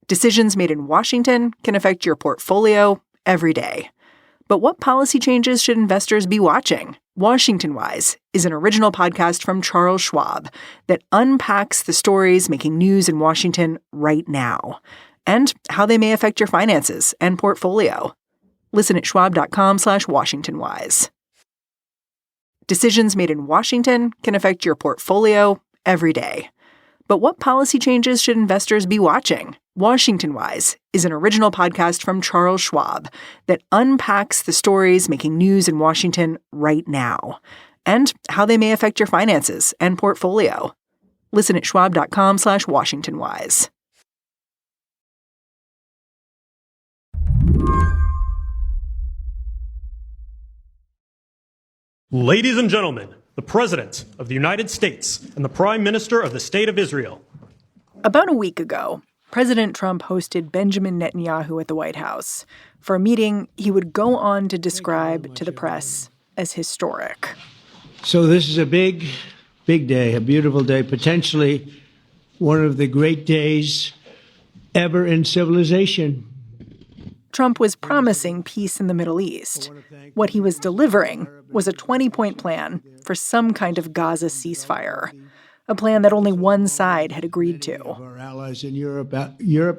Decisions made in Washington can affect your portfolio every day. But what policy changes should investors be watching? Washington Wise is an original podcast from Charles Schwab that unpacks the stories making news in Washington right now and how they may affect your finances and portfolio. Listen at schwab.com/WashingtonWise. Decisions made in Washington can affect your portfolio every day. But what policy changes should investors be watching? Washington Wise is an original podcast from Charles Schwab that unpacks the stories making news in Washington right now and how they may affect your finances and portfolio. Listen at schwab.com/WashingtonWise. Ladies and gentlemen, the President of the United States and the Prime Minister of the State of Israel. About a week ago, President Trump hosted Benjamin Netanyahu at the White House for a meeting he would go on to describe to the press as historic. So this is a big day, a beautiful day, potentially one of the great days ever in civilization. Trump was promising peace in the Middle East. What he was delivering was a 20-point plan for some kind of Gaza ceasefire, a plan that only one side had agreed to. Our allies in Europe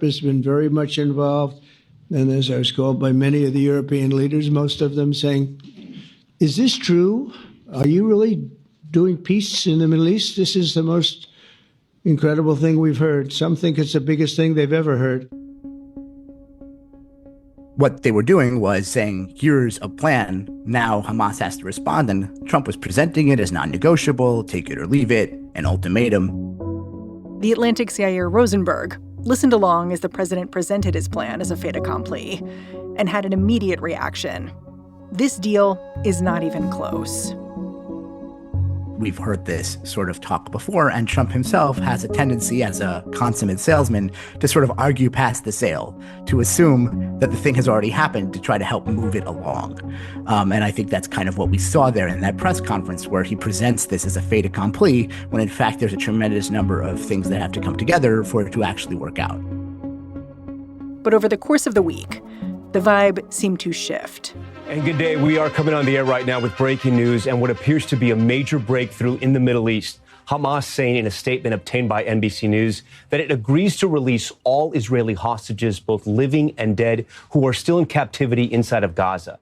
has been very much involved, and as I was called by many of the European leaders, most of them saying, is this true? Are you really doing peace in the Middle East? This is the most incredible thing we've heard. Some think it's the biggest thing they've ever heard. What they were doing was saying, here's a plan. Now Hamas has to respond. And Trump was presenting it as non-negotiable, take it or leave it, an ultimatum. The Atlantic's Yair Rosenberg listened along as the president presented his plan as a fait accompli and had an immediate reaction. This deal is not even close. We've heard this sort of talk before, and Trump himself has a tendency as a consummate salesman to sort of argue past the sale, to assume that the thing has already happened to try to help move it along. And I think that's kind of what we saw there in that press conference where he presents this as a fait accompli, when in fact there's a tremendous number of things that have to come together for it to actually work out. But over the course of the week, the vibe seemed to shift. And good day. We are coming on the air right now with breaking news and what appears to be a major breakthrough in the Middle East. Hamas saying in a statement obtained by NBC News that it agrees to release all Israeli hostages, both living and dead, who are still in captivity inside of Gaza.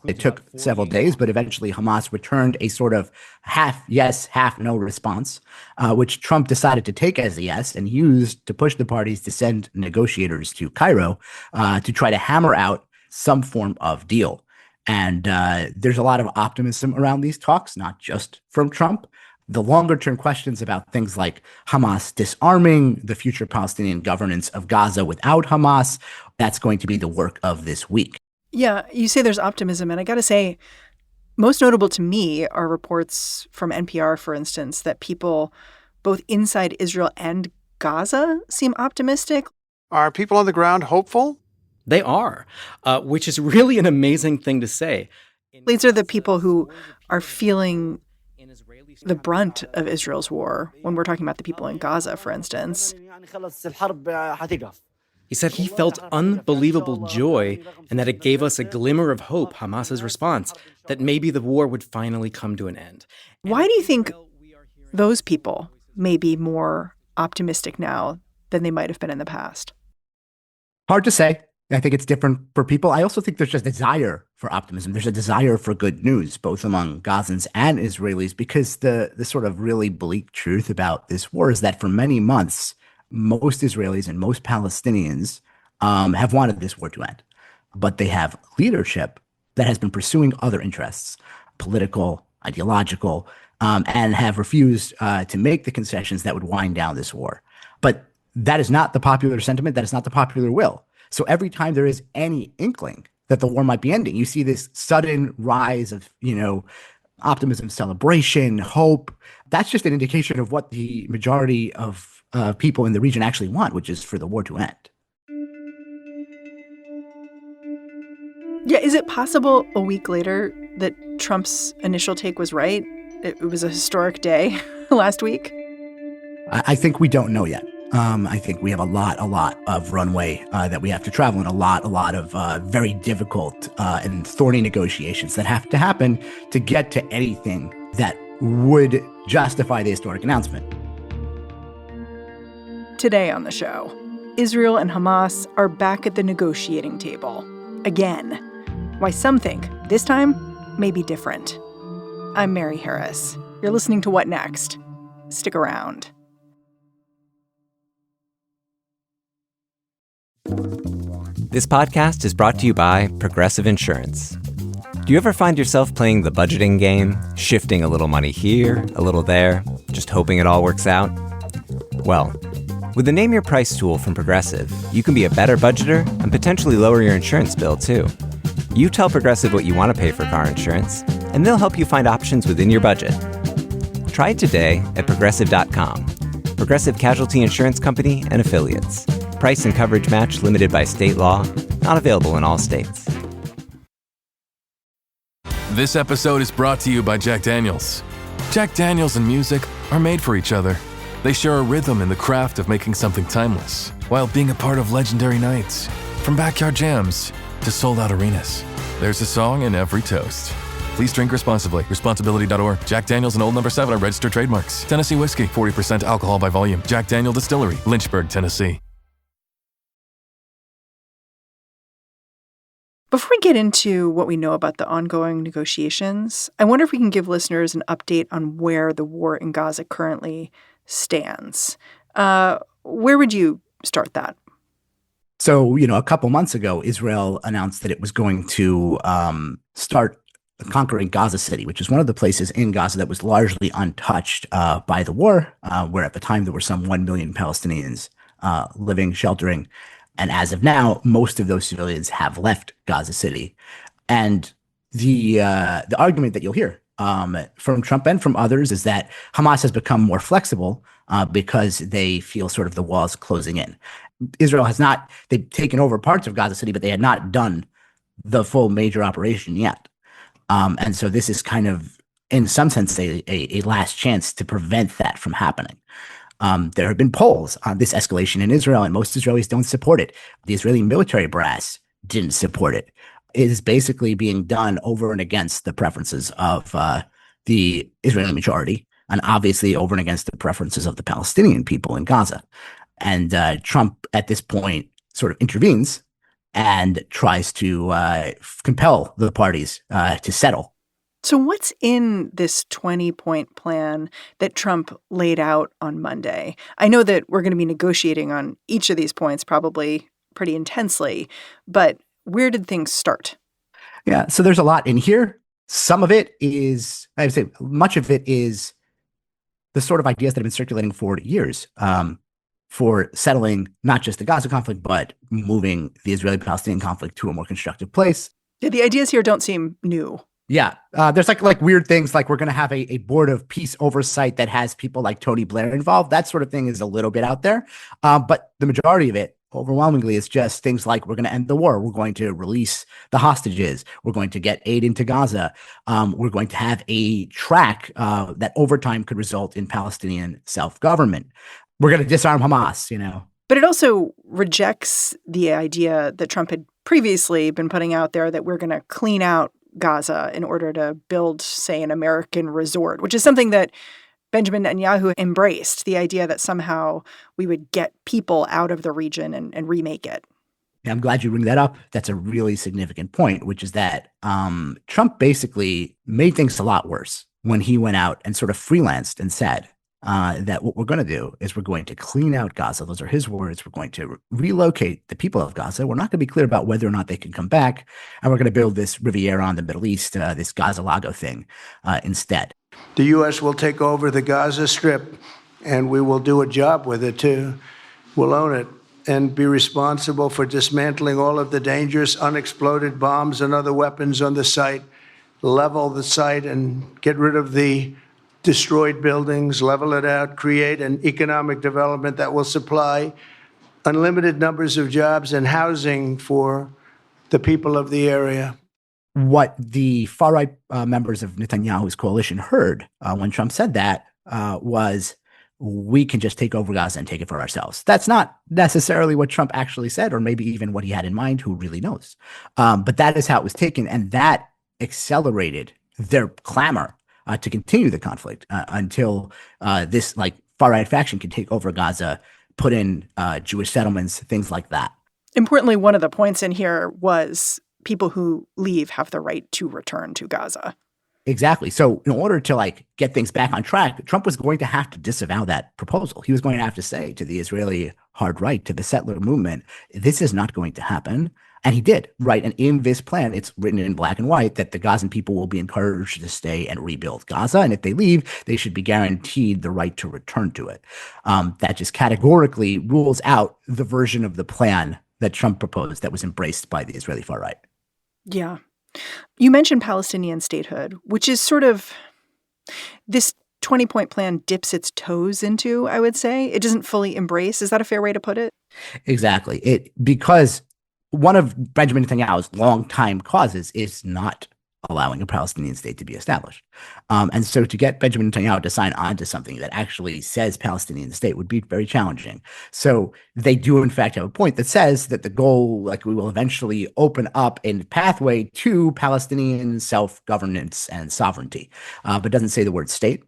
It took several days, but eventually Hamas returned a sort of half yes, half no response, which Trump decided to take as a yes and used to push the parties to send negotiators to Cairo to try to hammer out some form of deal. And there's a lot of optimism around these talks, not just from Trump. The longer term questions about things like Hamas disarming, the future Palestinian governance of Gaza without Hamas, that's going to be the work of this week. Yeah, you say there's optimism. And I got to say, most notable to me are reports from NPR, for instance, that people both inside Israel and Gaza seem optimistic. Are people on the ground hopeful? They are, which is really an amazing thing to say. These are the people who are feeling the brunt of Israel's war when we're talking about the people in Gaza, for instance. He said he felt unbelievable joy and that it gave us a glimmer of hope, Hamas's response, that maybe the war would finally come to an end. Why do you think those people may be more optimistic now than they might have been in the past? Hard to say. I think it's different for people. I also think there's a desire for optimism. There's a desire for good news, both among Gazans and Israelis, because the sort of really bleak truth about this war is that for many months, most Israelis and most Palestinians have wanted this war to end. But they have leadership that has been pursuing other interests, political, ideological, and have refused to make the concessions that would wind down this war. But that is not the popular sentiment. That is not the popular will. So every time there is any inkling that the war might be ending, you see this sudden rise of, optimism, celebration, hope. That's just an indication of what the majority of people in the region actually want, which is for the war to end. Yeah, is it possible a week later that Trump's initial take was right? It was a historic day last week? I think we don't know yet. I think we have a lot of runway that we have to travel, and a lot of very difficult and thorny negotiations that have to happen to get to anything that would justify the historic announcement. Today on the show, Israel and Hamas are back at the negotiating table. Again. Why some think this time may be different. I'm Mary Harris. You're listening to What Next? Stick around. This podcast is brought to you by Progressive Insurance. Do you ever find yourself playing the budgeting game, shifting a little money here, a little there, just hoping it all works out? Well, with the Name Your Price tool from Progressive, you can be a better budgeter and potentially lower your insurance bill, too. You tell Progressive what you want to pay for car insurance, and they'll help you find options within your budget. Try it today at Progressive.com. Progressive Casualty Insurance Company and Affiliates. Price and coverage match limited by state law. Not available in all states. This episode is brought to you by Jack Daniel's. Jack Daniel's and music are made for each other. They share a rhythm in the craft of making something timeless, while being a part of legendary nights. From backyard jams to sold-out arenas, there's a song in every toast. Please drink responsibly. Responsibility.org. Jack Daniel's and Old No. 7 are registered trademarks. Tennessee whiskey, 40% alcohol by volume. Jack Daniel Distillery, Lynchburg, Tennessee. Before we get into what we know about the ongoing negotiations, I wonder if we can give listeners an update on where the war in Gaza currently stands. Where would you start that? So, a couple months ago, Israel announced that it was going to start conquering Gaza City, which is one of the places in Gaza that was largely untouched by the war, where at the time there were some 1 million Palestinians living, sheltering. And as of now, most of those civilians have left Gaza City. And the argument that you'll hear from Trump and from others is that Hamas has become more flexible because they feel sort of the walls closing in. Israel has not, they've taken over parts of Gaza City, but they had not done the full major operation yet. And so this is kind of, in some sense, a last chance to prevent that from happening. There have been polls on this escalation in Israel, and most Israelis don't support it. The Israeli military brass didn't support it. It is basically being done over and against the preferences of the Israeli majority, and obviously over and against the preferences of the Palestinian people in Gaza. And Trump, at this point, sort of intervenes and tries to compel the parties to settle. So what's in this 20-point plan that Trump laid out on Monday? I know that we're going to be negotiating on each of these points probably pretty intensely, but where did things start? Yeah, so there's a lot in here. Some of it is, I would say, much of it is the sort of ideas that have been circulating for years for settling not just the Gaza conflict, but moving the Israeli-Palestinian conflict to a more constructive place. Yeah, the ideas here don't seem new. Yeah, there's like weird things like we're going to have a board of peace oversight that has people like Tony Blair involved. That sort of thing is a little bit out there. But the majority of it, overwhelmingly, is just things like we're going to end the war. We're going to release the hostages. We're going to get aid into Gaza. We're going to have a track that over time could result in Palestinian self-government. We're going to disarm Hamas, But it also rejects the idea that Trump had previously been putting out there that we're going to clean out Gaza in order to build, say, an American resort, which is something that Benjamin Netanyahu embraced, the idea that somehow we would get people out of the region and remake it. Yeah, I'm glad you bring that up. That's a really significant point, which is that Trump basically made things a lot worse when he went out and sort of freelanced and said that what we're going to do is we're going to clean out Gaza. Those are his words. We're going to relocate the people of Gaza. We're not going to be clear about whether or not they can come back. And we're going to build this Riviera on the Middle East, this Gaza Lago thing instead. The U.S. will take over the Gaza Strip, and we will do a job with it, too. We'll own it and be responsible for dismantling all of the dangerous unexploded bombs and other weapons on the site, level the site and get rid of the destroyed buildings, level it out, create an economic development that will supply unlimited numbers of jobs and housing for the people of the area. What the far-right members of Netanyahu's coalition heard when Trump said that was, we can just take over Gaza and take it for ourselves. That's not necessarily what Trump actually said, or maybe even what he had in mind. Who really knows? But that is how it was taken, and that accelerated their clamor to continue the conflict until this like far-right faction can take over Gaza, put in Jewish settlements, things like that. Importantly, one of the points in here was people who leave have the right to return to Gaza. Exactly. So in order to like get things back on track, Trump was going to have to disavow that proposal. He was going to have to say to the Israeli hard right, to the settler movement, this is not going to happen. And he did, right? And in this plan, it's written in black and white that the Gazan people will be encouraged to stay and rebuild Gaza. And if they leave, they should be guaranteed the right to return to it. That just categorically rules out the version of the plan that Trump proposed that was embraced by the Israeli far right. Yeah. You mentioned Palestinian statehood, which is sort of this 20-point plan dips its toes into, I would say. It doesn't fully embrace. Is that a fair way to put it? Exactly. Because one of Benjamin Netanyahu's longtime causes is not allowing a Palestinian state to be established. And so to get Benjamin Netanyahu to sign on to something that actually says Palestinian state would be very challenging. So they do, in fact, have a point that says that the goal, like we will eventually open up a pathway to Palestinian self-governance and sovereignty, but doesn't say the word state.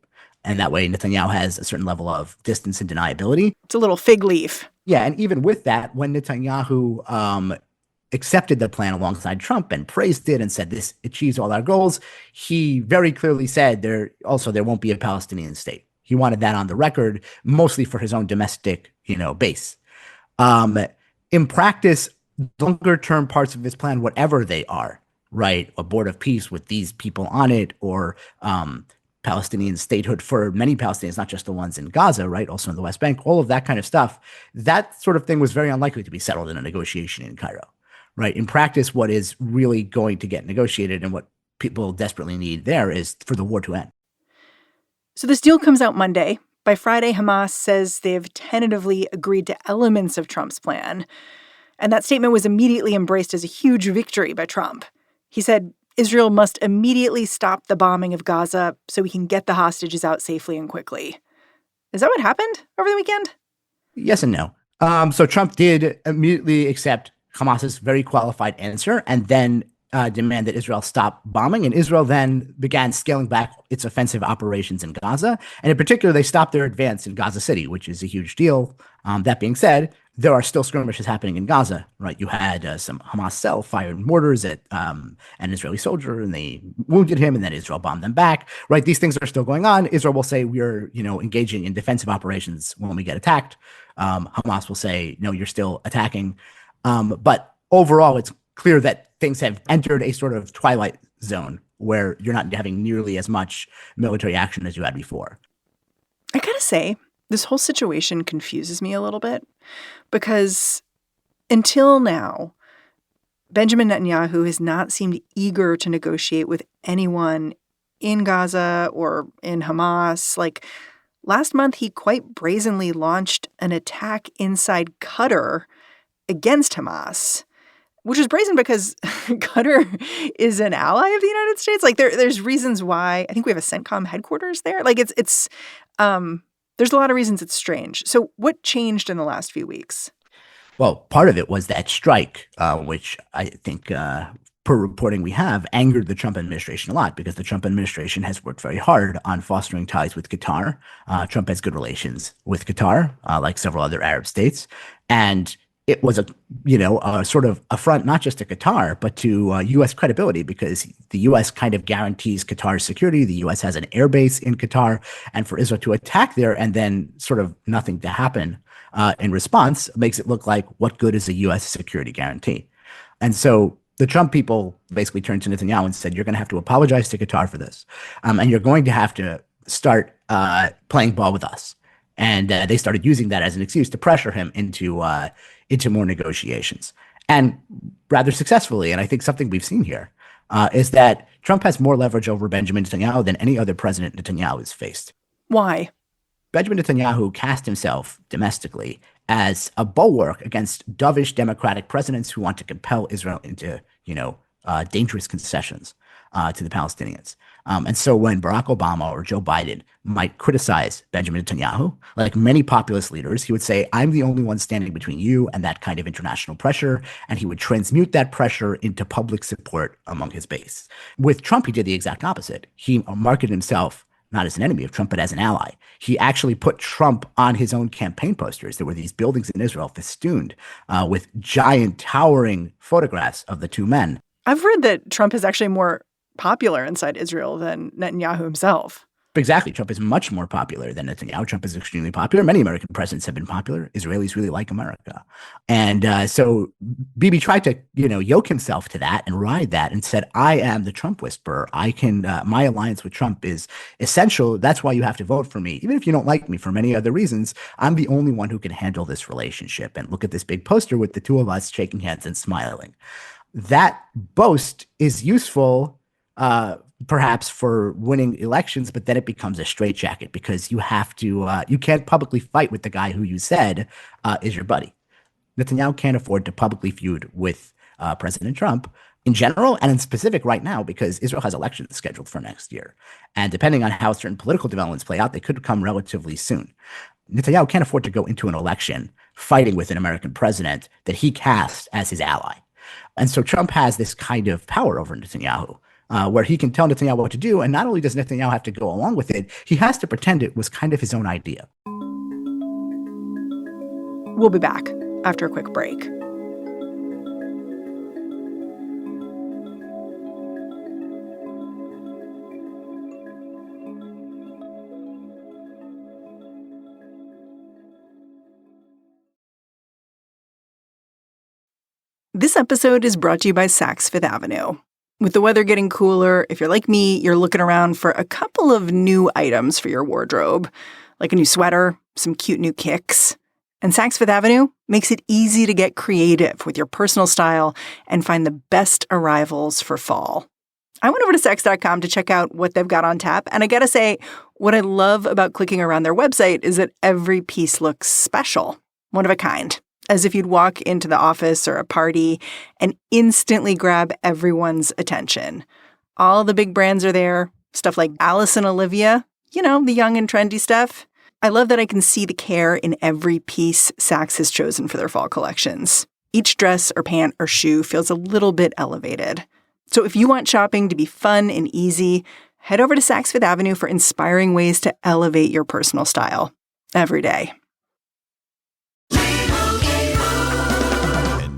And that way Netanyahu has a certain level of distance and deniability. It's a little fig leaf. Yeah, and even with that, when Netanyahu accepted the plan alongside Trump and praised it and said this achieves all our goals, he very clearly said there won't be a Palestinian state. He wanted that on the record, mostly for his own domestic, base. In practice, longer term parts of this plan, whatever they are, right, a board of peace with these people on it, or Palestinian statehood for many Palestinians, not just the ones in Gaza, right, also in the West Bank, all of that kind of stuff, that sort of thing was very unlikely to be settled in a negotiation in Cairo. Right. In practice, what is really going to get negotiated and what people desperately need there is for the war to end. So this deal comes out Monday. By Friday, Hamas says they've tentatively agreed to elements of Trump's plan. And that statement was immediately embraced as a huge victory by Trump. He said Israel must immediately stop the bombing of Gaza so we can get the hostages out safely and quickly. Is that what happened over the weekend? Yes and no. So Trump did immediately accept Hamas's very qualified answer and then demand that Israel stop bombing. And Israel then began scaling back its offensive operations in Gaza. And in particular, they stopped their advance in Gaza City, which is a huge deal. That being said, there are still skirmishes happening in Gaza, right? You had some Hamas cell fired mortars at an Israeli soldier, and they wounded him, and then Israel bombed them back, right? These things are still going on. Israel will say we're, engaging in defensive operations when we get attacked. Hamas will say, no, you're still attacking. But overall, it's clear that things have entered a sort of twilight zone where you're not having nearly as much military action as you had before. I gotta say, this whole situation confuses me a little bit because until now, Benjamin Netanyahu has not seemed eager to negotiate with anyone in Gaza or in Hamas. Like last month, he quite brazenly launched an attack inside Qatar against Hamas, which is brazen because Qatar is an ally of the United States. Like there's reasons why. I think we have a CENTCOM headquarters there. Like it's there's a lot of reasons it's strange. So what changed in the last few weeks? Well, part of it was that strike, which I think, per reporting we have, angered the Trump administration a lot because the Trump administration has worked very hard on fostering ties with Qatar. Trump has good relations with Qatar, like several other Arab states. And it was a sort of affront not just to Qatar, but to U.S. credibility because the U.S. kind of guarantees Qatar's security. The U.S. has an air base in Qatar. And for Israel to attack there and then sort of nothing to happen in response makes it look like what good is a U.S. security guarantee? And so the Trump people basically turned to Netanyahu and said, you're going to have to apologize to Qatar for this. And you're going to have to start playing ball with us. And they started using that as an excuse to pressure him into more negotiations. And rather successfully, and I think something we've seen here, is that Trump has more leverage over Benjamin Netanyahu than any other president Netanyahu has faced. Why? Benjamin Netanyahu cast himself domestically as a bulwark against dovish democratic presidents who want to compel Israel into, dangerous concessions. to the Palestinians. And so when Barack Obama or Joe Biden might criticize Benjamin Netanyahu, like many populist leaders, he would say, I'm the only one standing between you and that kind of international pressure. And he would transmute that pressure into public support among his base. With Trump, he did the exact opposite. He marketed himself not as an enemy of Trump, but as an ally. He actually put Trump on his own campaign posters. There were these buildings in Israel festooned with giant, towering photographs of the two men. I've read that Trump is actually more popular inside Israel than Netanyahu himself. Exactly. Trump is much more popular than Netanyahu. Trump is extremely popular. Many American presidents have been popular. Israelis really like America. And so Bibi tried to, yoke himself to that and ride that and said, I am the Trump whisperer. My alliance with Trump is essential. That's why you have to vote for me. Even if you don't like me for many other reasons, I'm the only one who can handle this relationship. And look at this big poster with the two of us shaking hands and smiling. That boast is useful, perhaps for winning elections, but then it becomes a straitjacket because you have to, you can't publicly fight with the guy who you said is your buddy. Netanyahu can't afford to publicly feud with President Trump in general and in specific right now because Israel has elections scheduled for next year. And depending on how certain political developments play out, they could come relatively soon. Netanyahu can't afford to go into an election fighting with an American president that he cast as his ally. And so Trump has this kind of power over Netanyahu, where he can tell Netanyahu what to do. And not only does Netanyahu have to go along with it, he has to pretend it was kind of his own idea. We'll be back after a quick break. This episode is brought to you by Saks Fifth Avenue. With the weather getting cooler, if you're like me, you're looking around for a couple of new items for your wardrobe, like a new sweater, some cute new kicks. And Saks Fifth Avenue makes it easy to get creative with your personal style and find the best arrivals for fall. I went over to Saks.com to check out what they've got on tap, and I gotta say, what I love about clicking around their website is that every piece looks special, one of a kind. As if you'd walk into the office or a party and instantly grab everyone's attention. All the big brands are there, stuff like Alice and Olivia, the young and trendy stuff. I love that I can see the care in every piece Saks has chosen for their fall collections. Each dress or pant or shoe feels a little bit elevated. So if you want shopping to be fun and easy, head over to Saks Fifth Avenue for inspiring ways to elevate your personal style every day.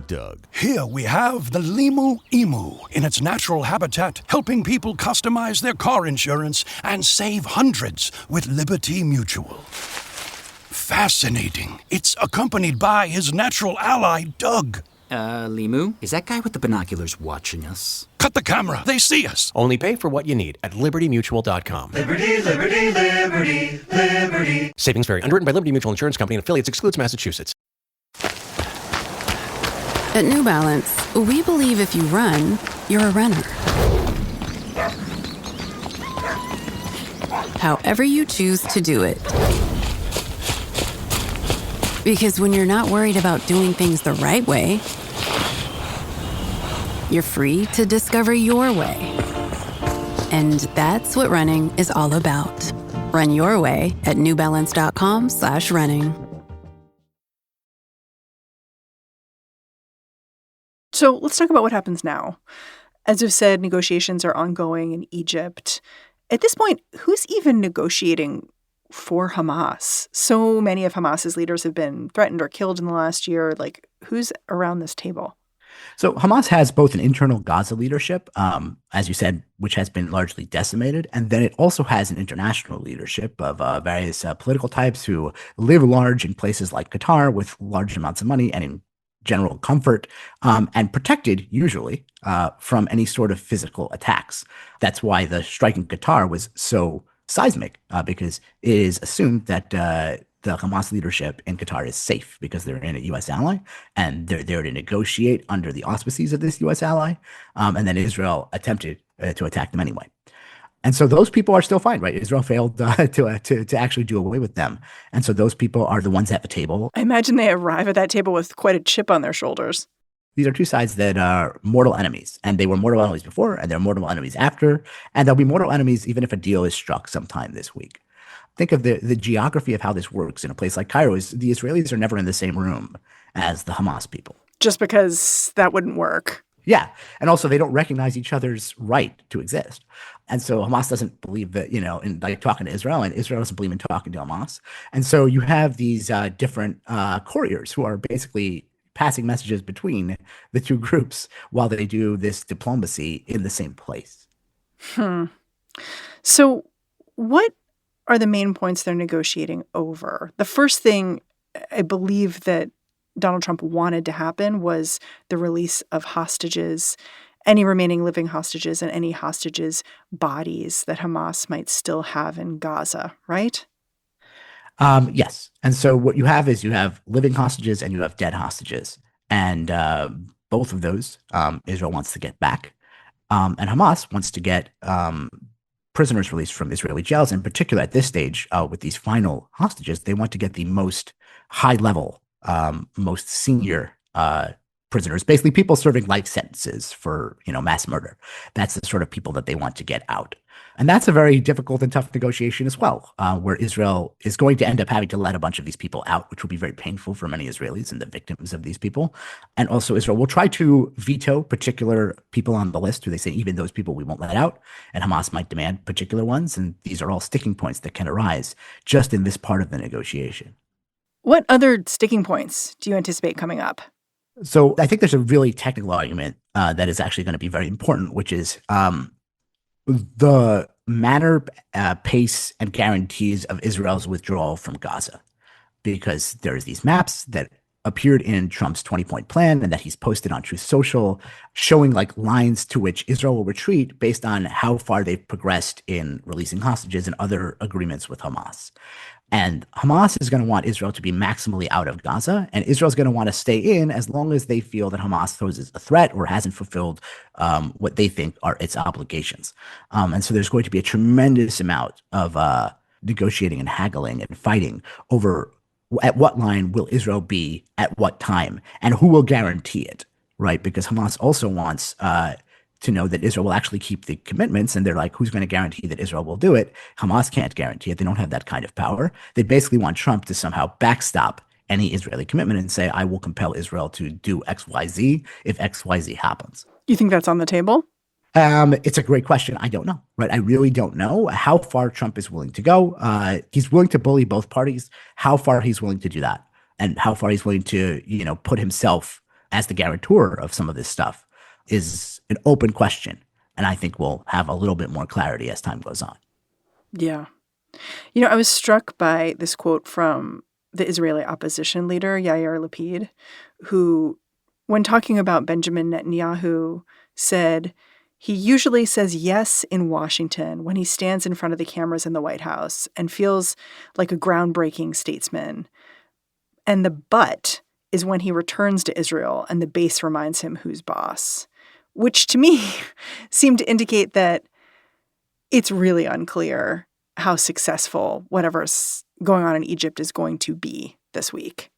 Doug. Here we have the Limu Emu in its natural habitat, helping people customize their car insurance and save hundreds with Liberty Mutual. Fascinating. It's accompanied by his natural ally, Doug. Limu? Is that guy with the binoculars watching us? Cut the camera. They see us. Only pay for what you need at libertymutual.com. Liberty, liberty, liberty, liberty. Savings vary. Underwritten by Liberty Mutual Insurance Company and affiliates. Excludes Massachusetts. At New Balance, we believe if you run, you're a runner. However you choose to do it. Because when you're not worried about doing things the right way, you're free to discover your way. And that's what running is all about. Run your way at newbalance.com/running. So let's talk about what happens now. As I've said, negotiations are ongoing in Egypt. At this point, who's even negotiating for Hamas? So many of Hamas's leaders have been threatened or killed in the last year. Like, who's around this table? So Hamas has both an internal Gaza leadership, as you said, which has been largely decimated, and then it also has an international leadership of various political types who live large in places like Qatar with large amounts of money and in general comfort, and protected usually from any sort of physical attacks. That's why the strike in Qatar was so seismic, because it is assumed that the Hamas leadership in Qatar is safe because they're in a U.S. ally and they're there to negotiate under the auspices of this U.S. ally. And then Israel attempted to attack them anyway. And so those people are still fine, right? Israel failed to actually do away with them. And so those people are the ones at the table. I imagine they arrive at that table with quite a chip on their shoulders. These are two sides that are mortal enemies, and they were mortal enemies before, and they're mortal enemies after, and they'll be mortal enemies even if a deal is struck sometime this week. Think of the geography of how this works in a place like Cairo is the Israelis are never in the same room as the Hamas people. Just because that wouldn't work. Yeah. And also they don't recognize each other's right to exist. And so Hamas doesn't believe that, in like talking to Israel, and Israel doesn't believe in talking to Hamas. And so you have these different couriers who are basically passing messages between the two groups while they do this diplomacy in the same place. So what are the main points they're negotiating over? The first thing I believe that Donald Trump wanted to happen was the release of hostages, any remaining living hostages, and any hostages' bodies that Hamas might still have in Gaza, right? Yes. And so what you have is you have living hostages and you have dead hostages. And both of those Israel wants to get back. And Hamas wants to get prisoners released from Israeli jails. In particular, at this stage, with these final hostages, they want to get the most high-level, most senior prisoners, basically people serving life sentences for, mass murder. That's the sort of people that they want to get out. And that's a very difficult and tough negotiation as well, where Israel is going to end up having to let a bunch of these people out, which will be very painful for many Israelis and the victims of these people. And also Israel will try to veto particular people on the list who they say, even those people we won't let out. And Hamas might demand particular ones. And these are all sticking points that can arise just in this part of the negotiation. What other sticking points do you anticipate coming up? So I think there's a really technical argument that is actually going to be very important, which is the manner, pace, and guarantees of Israel's withdrawal from Gaza, because there's these maps that appeared in Trump's 20-point plan and that he's posted on Truth Social, showing like lines to which Israel will retreat based on how far they've progressed in releasing hostages and other agreements with Hamas. And Hamas is going to want Israel to be maximally out of Gaza, and Israel's going to want to stay in as long as they feel that Hamas poses a threat or hasn't fulfilled what they think are its obligations. And so there's going to be a tremendous amount of negotiating and haggling and fighting over at what line will Israel be at what time, and who will guarantee it, right? Because Hamas also wants to know that Israel will actually keep the commitments, and they're like, who's going to guarantee that Israel will do it? Hamas can't guarantee it. They don't have that kind of power. They basically want Trump to somehow backstop any Israeli commitment and say, I will compel Israel to do X, Y, Z if X, Y, Z happens. You think that's on the table? It's a great question. I don't know, right? I really don't know how far Trump is willing to go. He's willing to bully both parties. How far he's willing to do that, and how far he's willing to, put himself as the guarantor of some of this stuff is an open question. And I think we'll have a little bit more clarity as time goes on. Yeah. I was struck by this quote from the Israeli opposition leader, Yair Lapid, who, when talking about Benjamin Netanyahu, said he usually says yes in Washington when he stands in front of the cameras in the White House and feels like a groundbreaking statesman. And the but is when he returns to Israel and the base reminds him who's boss, which to me seemed to indicate that it's really unclear how successful whatever's going on in Egypt is going to be this week.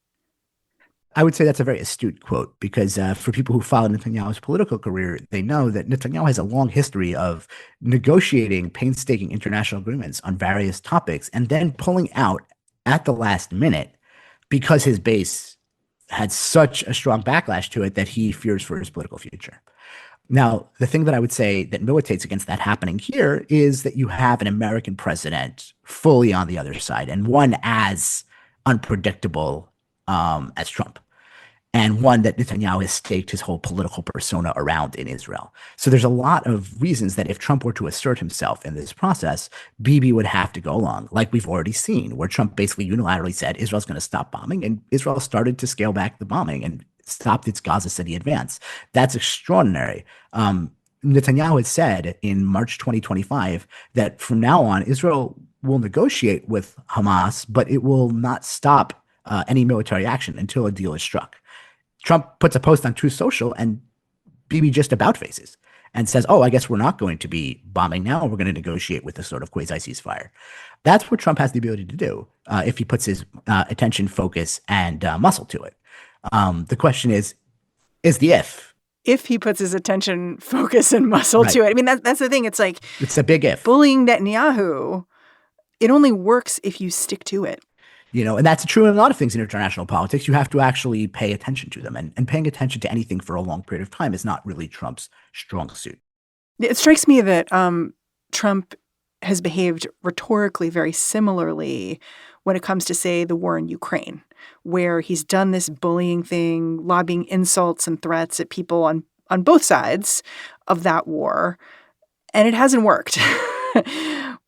I would say that's a very astute quote, because for people who follow Netanyahu's political career, they know that Netanyahu has a long history of negotiating painstaking international agreements on various topics and then pulling out at the last minute because his base had such a strong backlash to it that he fears for his political future. Now, the thing that I would say that militates against that happening here is that you have an American president fully on the other side, and one as unpredictable as Trump, and one that Netanyahu has staked his whole political persona around in Israel. So there's a lot of reasons that if Trump were to assert himself in this process, Bibi would have to go along, like we've already seen, where Trump basically unilaterally said Israel's going to stop bombing, and Israel started to scale back the bombing and stopped its Gaza City advance. That's extraordinary. Netanyahu had said in March 2025 that from now on, Israel will negotiate with Hamas, but it will not stop any military action until a deal is struck. Trump puts a post on Truth Social, and Bibi just about faces and says, oh, I guess we're not going to be bombing now. We're going to negotiate with a sort of quasi-ceasefire. That's what Trump has the ability to do if he puts his attention, focus, and muscle to it. The question is is the if. If he puts his attention, focus, and muscle to it. I mean, that's the thing. It's like it's a big if. Bullying Netanyahu, it only works if you stick to it. And that's true in a lot of things in international politics. You have to actually pay attention to them. And paying attention to anything for a long period of time is not really Trump's strong suit. It strikes me that Trump has behaved rhetorically very similarly when it comes to, say, the war in Ukraine, where he's done this bullying thing, lobbing insults and threats at people on both sides of that war, and it hasn't worked.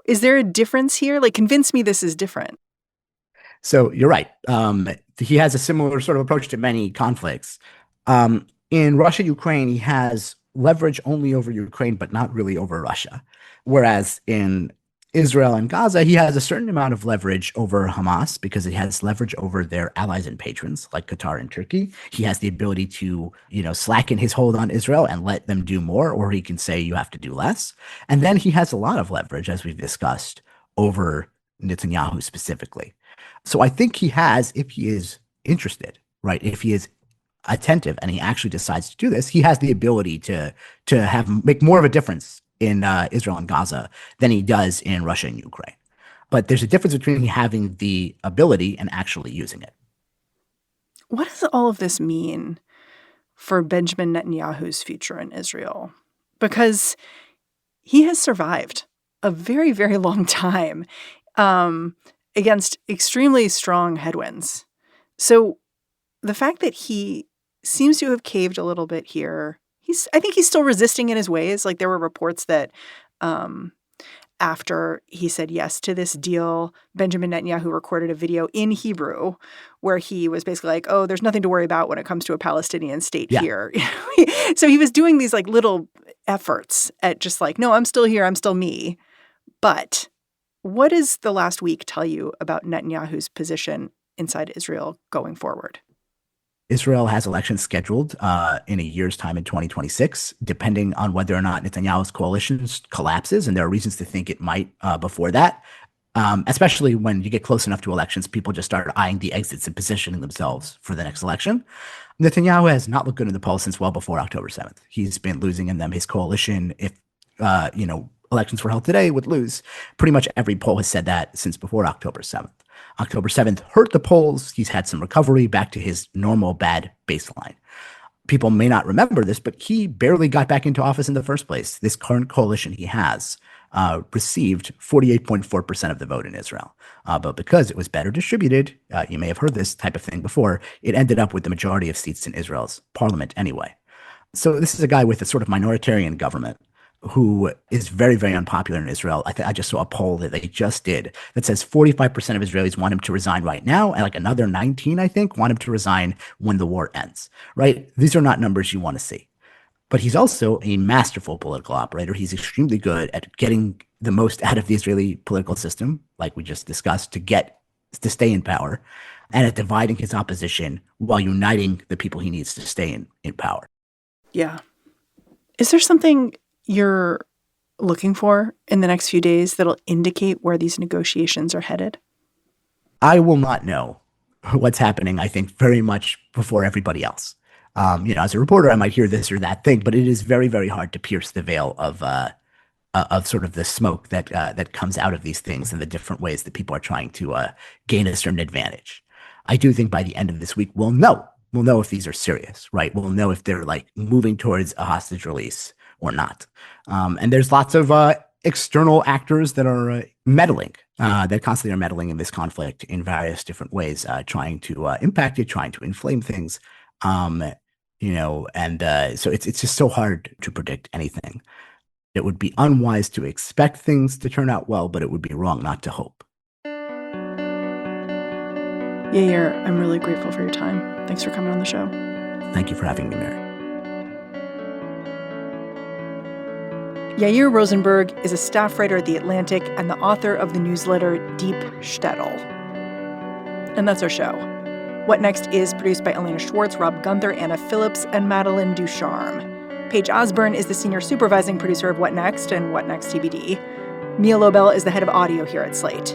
Is there a difference here? Like, convince me this is different. So you're right. He has a similar sort of approach to many conflicts. In Russia, Ukraine, he has leverage only over Ukraine, but not really over Russia. Whereas in Israel and Gaza, he has a certain amount of leverage over Hamas because he has leverage over their allies and patrons like Qatar and Turkey. He has the ability to, slacken his hold on Israel and let them do more, or he can say you have to do less. And then he has a lot of leverage, as we've discussed, over Netanyahu specifically. So I think he has, if he is interested, right, if he is attentive and he actually decides to do this, he has the ability to make more of a difference in Israel and Gaza than he does in Russia and Ukraine. But there's a difference between having the ability and actually using it. What does all of this mean for Benjamin Netanyahu's future in Israel? Because he has survived a very, very long time against extremely strong headwinds. So the fact that he seems to have caved a little bit here, I think he's still resisting in his ways. Like, there were reports that after he said yes to this deal, Benjamin Netanyahu recorded a video in Hebrew where he was basically like, oh, there's nothing to worry about when it comes to a Palestinian state here. So he was doing these like little efforts at just like, no, I'm still here. I'm still me. But what does the last week tell you about Netanyahu's position inside Israel going forward? Israel has elections scheduled in a year's time in 2026, depending on whether or not Netanyahu's coalition collapses. And there are reasons to think it might before that, especially when you get close enough to elections, people just start eyeing the exits and positioning themselves for the next election. Netanyahu has not looked good in the polls since well before October 7th. He's been losing in them. His coalition, if, elections were held today, would lose. Pretty much every poll has said that since before October 7th. October 7th hurt the polls. He's had some recovery back to his normal bad baseline. People may not remember this, but he barely got back into office in the first place. This current coalition he has received 48.4% of the vote in Israel. But because it was better distributed, you may have heard this type of thing before, it ended up with the majority of seats in Israel's parliament anyway. So this is a guy with a sort of minoritarian government who is very, very unpopular in Israel. I just saw a poll that they just did that says 45% of Israelis want him to resign right now, and like another 19, I think, want him to resign when the war ends, right? These are not numbers you want to see. But he's also a masterful political operator. He's extremely good at getting the most out of the Israeli political system, like we just discussed, to stay in power, and at dividing his opposition while uniting the people he needs to stay in power. Yeah. Is there something you're looking for in the next few days that'll indicate where these negotiations are headed? I will not know what's happening, I think, very much before everybody else. As a reporter, I might hear this or that thing, but it is very, very hard to pierce the veil of sort of the smoke that comes out of these things and the different ways that people are trying to gain a certain advantage. I do think by the end of this week, we'll know. We'll know if these are serious, right? We'll know if they're like moving towards a hostage release or not. And there's lots of external actors that are meddling, that constantly are meddling in this conflict in various different ways, trying to impact it, trying to inflame things. So it's just so hard to predict anything. It would be unwise to expect things to turn out well, but it would be wrong not to hope. Yair, I'm really grateful for your time. Thanks for coming on the show. Thank you for having me, Mary. Yair Rosenberg is a staff writer at The Atlantic and the author of the newsletter Deep Shtetl. And that's our show. What Next is produced by Elena Schwartz, Rob Gunther, Anna Phillips, and Madeline Ducharme. Paige Osburn is the senior supervising producer of What Next and What Next TBD. Mia Lobel is the head of audio here at Slate.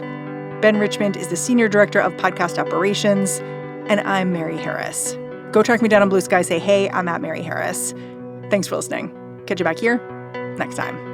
Ben Richmond is the senior director of podcast operations. And I'm Mary Harris. Go track me down on Blue Sky. Say, hey, I'm at Mary Harris. Thanks for listening. Catch you back here next time.